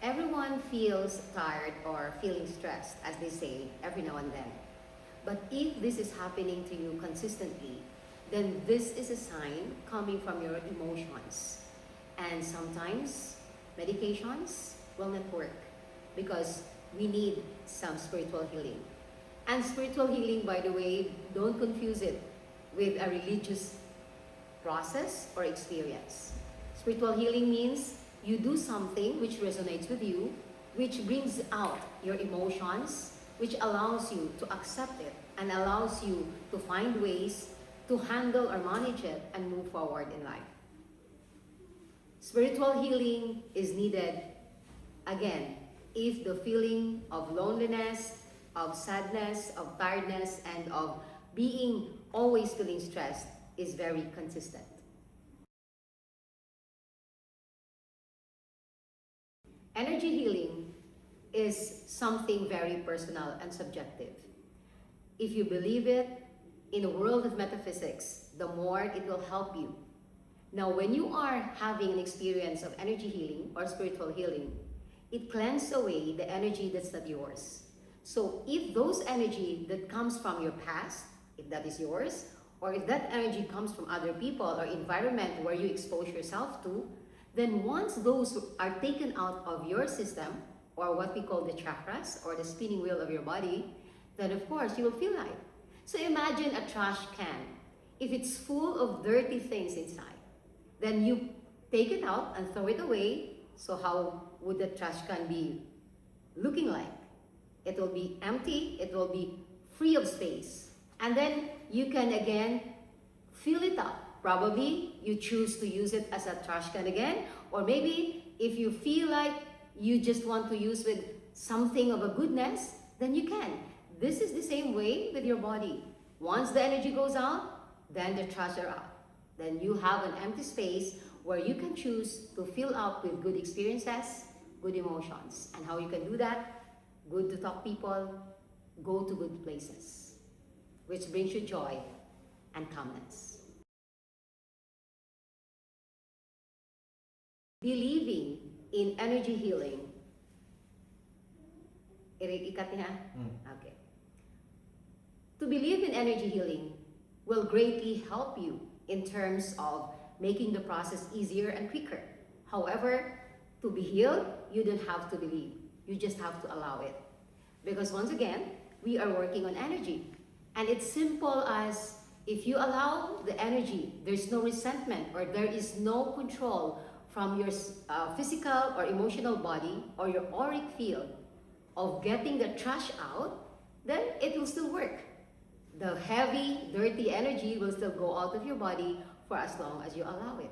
Everyone feels tired or feeling stressed, as they say, every now and then. But if this is happening to you consistently, then this is a sign coming from your emotions. And sometimes medications will not work because we need some spiritual healing. And spiritual healing, by the way, don't confuse it with a religious process or experience. Spiritual healing means you do something which resonates with you, which brings out your emotions, which allows you to accept it and allows you to find ways to handle or manage it and move forward in life. Spiritual healing is needed, again, if the feeling of loneliness, of sadness, of tiredness, and of being always feeling stressed is very consistent. Energy healing is something very personal and subjective. If you believe it, in the world of metaphysics, the more it will help you. Now, when you are having an experience of energy healing or spiritual healing, it cleanses away the energy that's not yours. So if those energy that comes from your past, if that is yours, or if that energy comes from other people or environment where you expose yourself to, then once those are taken out of your system, or what we call the chakras, or the spinning wheel of your body, then of course you will feel light. So imagine a trash can. If it's full of dirty things inside, then you take it out and throw it away. So how would the trash can be looking like? It will be empty, it will be free of space. And then you can again fill it up. Probably you choose to use it as a trash can again, or maybe if you feel like you just want to use with something of a goodness, then you can. This is the same way with your body. Once the energy goes out, then the trash are out. Then you have an empty space where you can choose to fill up with good experiences, good emotions. And how you can do that? Good to talk people, go to good places, which brings you joy and calmness. Believing in energy healing. Ikat niya? Okay. To believe in energy healing will greatly help you in terms of making the process easier and quicker. However, to be healed, you don't have to believe. You just have to allow it. Because once again, we are working on energy. And it's simple as if you allow the energy, there's no resentment or there is no control from your physical or emotional body or your auric field of getting the trash out, then it will still work. The heavy, dirty energy will still go out of your body for as long as you allow it.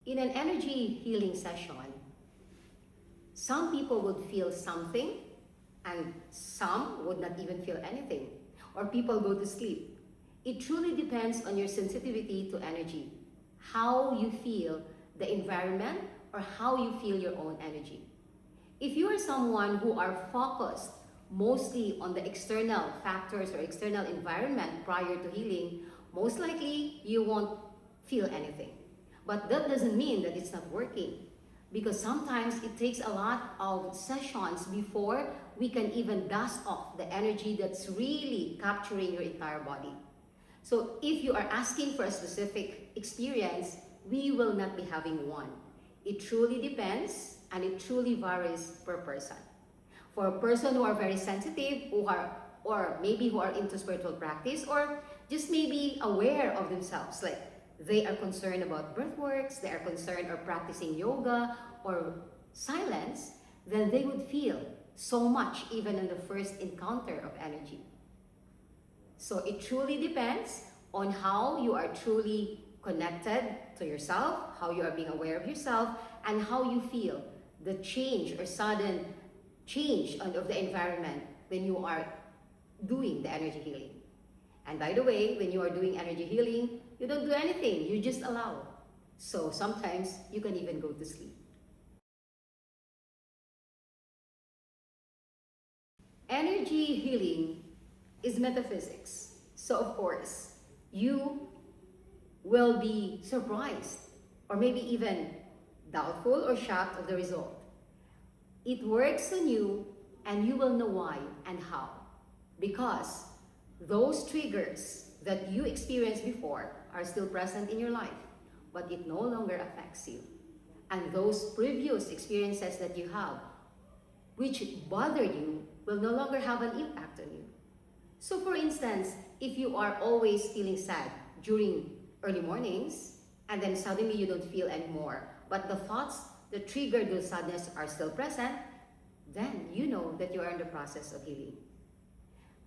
In an energy healing session, some people would feel something and some would not even feel anything, or people go to sleep. It truly depends on your sensitivity to energy, how you feel the environment or how you feel your own energy. If you are someone who are focused mostly on the external factors or external environment prior to healing, most likely you won't feel anything. But that doesn't mean that it's not working, because sometimes it takes a lot of sessions before we can even dust off the energy that's really capturing your entire body. So if you are asking for a specific experience, we will not be having one. It truly depends and it truly varies per person. For a person who are very sensitive, or maybe who are into spiritual practice, or just maybe aware of themselves, like they are concerned about breath works, they are concerned or practicing yoga or silence, then they would feel so much even in the first encounter of energy. So it truly depends on how you are truly connected to yourself, how you are being aware of yourself, and how you feel the change or sudden change of the environment when you are doing the energy healing. And by the way, when you are doing energy healing, you don't do anything, you just allow. So sometimes you can even go to sleep. Energy healing is metaphysics. So of course, you will be surprised or maybe even doubtful or shocked of the result. It works on you, and you will know why and how. Because those triggers that you experienced before are still present in your life, but it no longer affects you. And those previous experiences that you have, which bothered you, will no longer have an impact on you. So for instance, if you are always feeling sad during early mornings, and then suddenly you don't feel anymore, but the thoughts that triggered those sadness are still present, then you know that you are in the process of healing.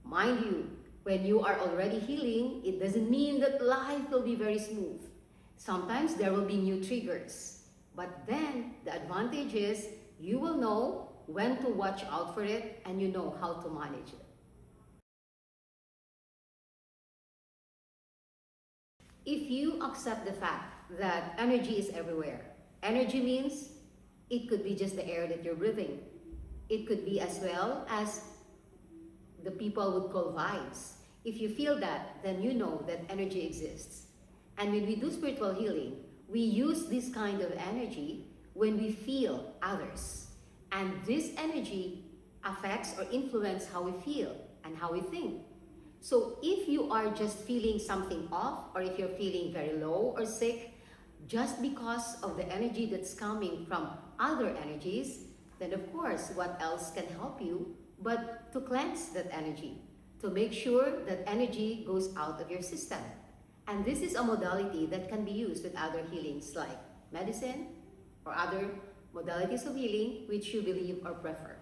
Mind you, when you are already healing, it doesn't mean that life will be very smooth. Sometimes there will be new triggers. But then the advantage is you will know when to watch out for it, and you know how to manage it. If you accept the fact that energy is everywhere, energy means it could be just the air that you're breathing. It could be as well as the people would call vibes. If you feel that, then you know that energy exists. And when we do spiritual healing, we use this kind of energy when we feel others. And this energy affects or influences how we feel and how we think. So if you are just feeling something off, or if you're feeling very low or sick, just because of the energy that's coming from other energies, then of course, what else can help you but to cleanse that energy, to make sure that energy goes out of your system. And this is a modality that can be used with other healings like medicine or other modalities of healing which you believe or prefer.